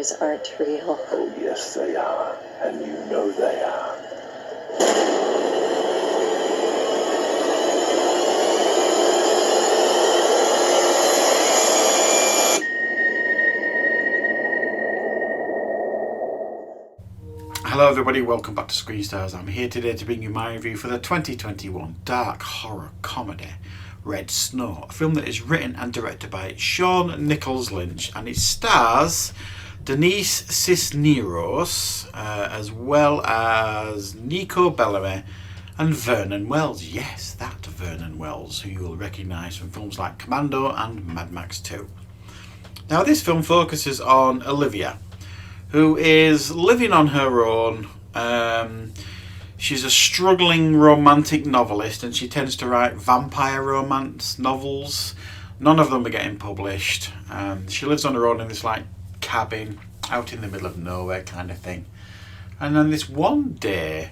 vampires aren't real. Oh, yes, they are. And you know they are. Hello everybody, welcome back to Screenstars. I'm here today to bring you my review for the 2021 dark horror comedy Red Snow, a film that is written and directed by Sean Nichols Lynch, and it stars Denise Cisneros as well as Nico Bellamy and Vernon Wells. Yes, that Vernon Wells, who you will recognise from films like Commando and Mad Max 2. Now this film focuses on Olivia, who is living on her own. She's a struggling romantic novelist, and she tends to write vampire romance novels. None of them are getting published. She lives on her own in this like cabin out in the middle of nowhere kind of thing. And then this one day,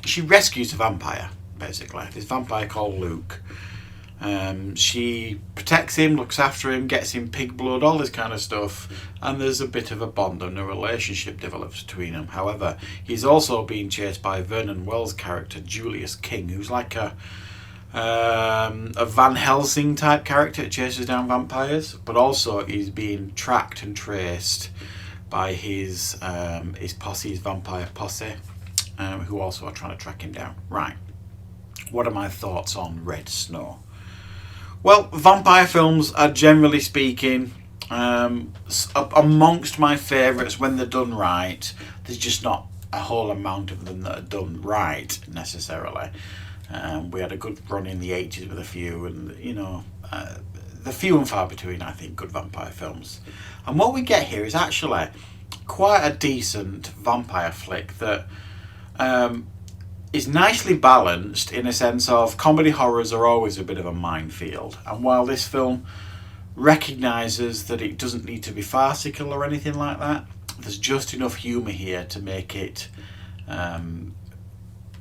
she rescues a vampire, basically. This vampire called Luke. She protects him, looks after him, gets him pig blood, all this kind of stuff, and there's a bit of a bond and a relationship develops between them. However, he's also being chased by Vernon Wells' character Julius King, who's like a Van Helsing type character that chases down vampires, but also he's being tracked and traced by his posse, his vampire posse, who also are trying to track him down. Right, what are my thoughts on Red Snow? Well, vampire films are generally speaking amongst my favourites when they're done right. There's just not a whole amount of them that are done right necessarily. We had a good run in the 80s with a few, and you know, the few and far between, I think, good vampire films. And what we get here is actually quite a decent vampire flick that is nicely balanced, in a sense of comedy horrors are always a bit of a minefield, and while this film recognises that it doesn't need to be farcical or anything like that, there's just enough humour here to make it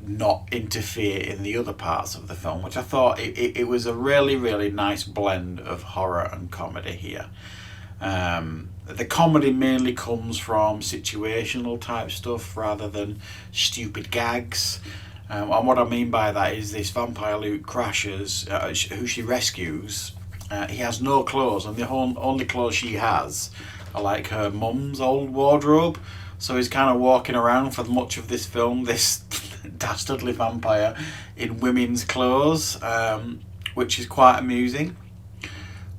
not interfere in the other parts of the film, which I thought it was a really, really nice blend of horror and comedy here. The comedy mainly comes from situational type stuff rather than stupid gags. And what I mean by that is this vampire Luke crashes, who she rescues. He has no clothes, and the only clothes she has are like her mum's old wardrobe. So he's kind of walking around for much of this film, this dastardly vampire in women's clothes, which is quite amusing.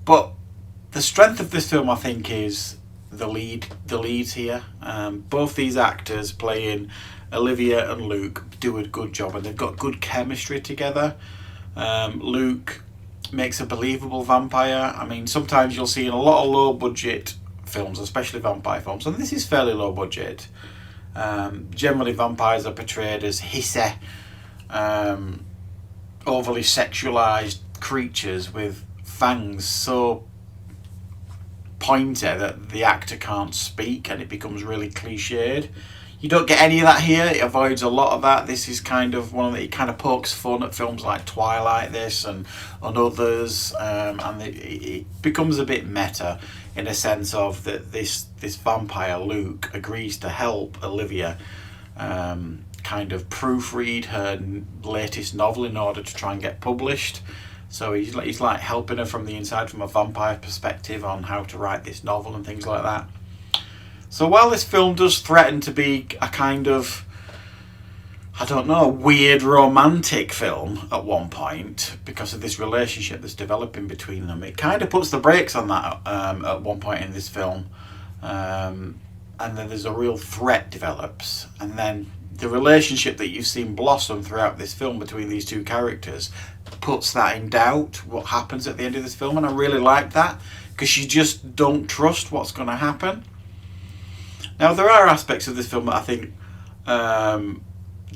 But the strength of this film, I think, is the leads here. Both these actors playing Olivia and Luke do a good job, and they've got good chemistry together. Luke makes a believable vampire. I mean, sometimes you'll see in a lot of low budget films, especially vampire films, and this is fairly low budget. Generally vampires are portrayed as hissy, overly sexualized creatures with fangs so pointy that the actor can't speak, and it becomes really cliched. You don't get any of that here. It avoids a lot of that. This is kind of one of the, it kind of pokes fun at films like Twilight, this and others, and it becomes a bit meta in a sense of that this vampire Luke agrees to help Olivia kind of proofread her latest novel in order to try and get published. So he's like helping her from the inside, from a vampire perspective, on how to write this novel and things like that. So while this film does threaten to be a kind of, I don't know, weird romantic film at one point because of this relationship that's developing between them, it kind of puts the brakes on that at one point in this film. And then there's a real threat develops, and then the relationship that you've seen blossom throughout this film between these two characters puts that in doubt, what happens at the end of this film. And I really like that, because you just don't trust what's going to happen. Now, there are aspects of this film that I think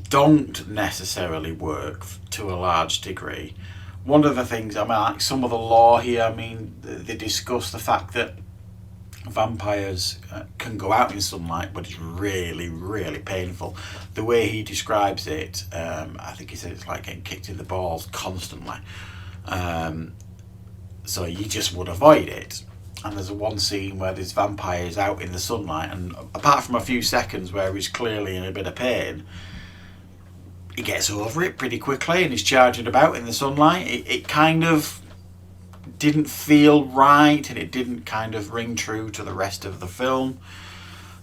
don't necessarily work to a large degree. One of the things, I mean, like some of the lore here, I mean, they discuss the fact that vampires can go out in sunlight, but it's really, really painful. The way he describes it, I think he said it's like getting kicked in the balls constantly. So you just would avoid it. and there's one scene where this vampire is out in the sunlight, and apart from a few seconds where he's clearly in a bit of pain, he gets over it pretty quickly and he's charging about in the sunlight. It kind of didn't feel right, and it didn't kind of ring true to the rest of the film.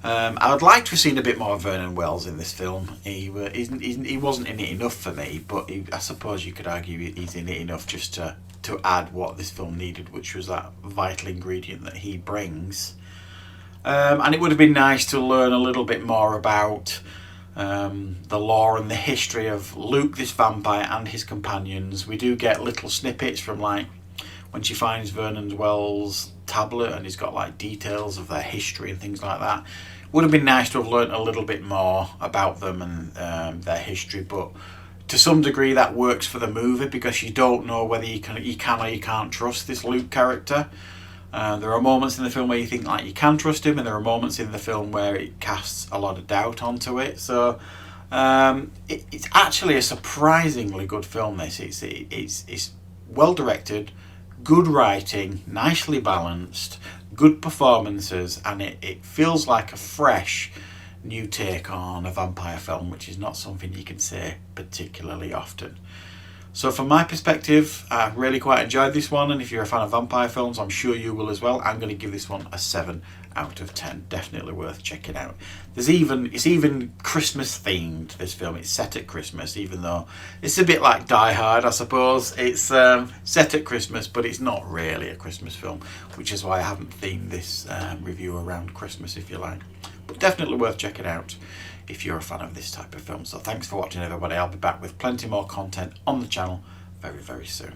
I would like to have seen a bit more of Vernon Wells in this film. He wasn't in it enough for me, but I suppose you could argue he's in it enough just to add what this film needed, which was that vital ingredient that he brings. And it would have been nice to learn a little bit more about the lore and the history of Luke, this vampire, and his companions. We do get little snippets from, like, when she finds Vernon Wells' tablet and he's got like details of their history and things like that. Would have been nice to have learnt a little bit more about them and their history, but to some degree that works for the movie because you don't know whether you can or you can't trust this Luke character. There are moments in the film where you think like you can trust him, and there are moments in the film where it casts a lot of doubt onto it. So it's actually a surprisingly good film. This it's well directed, good writing, nicely balanced, good performances, and it feels like a fresh new take on a vampire film, which is not something you can say particularly often. So from my perspective, I really quite enjoyed this one, and if you're a fan of vampire films, I'm sure you will as well. I'm going to give this one a 7 out of 10. Definitely worth checking out. It's even Christmas themed, this film. It's set at Christmas, even though it's a bit like Die Hard, I suppose. It's set at Christmas, but it's not really a Christmas film, which is why I haven't themed this review around Christmas, if you like. But definitely worth checking out if you're a fan of this type of film. So thanks for watching, everybody. I'll be back with plenty more content on the channel very, very soon.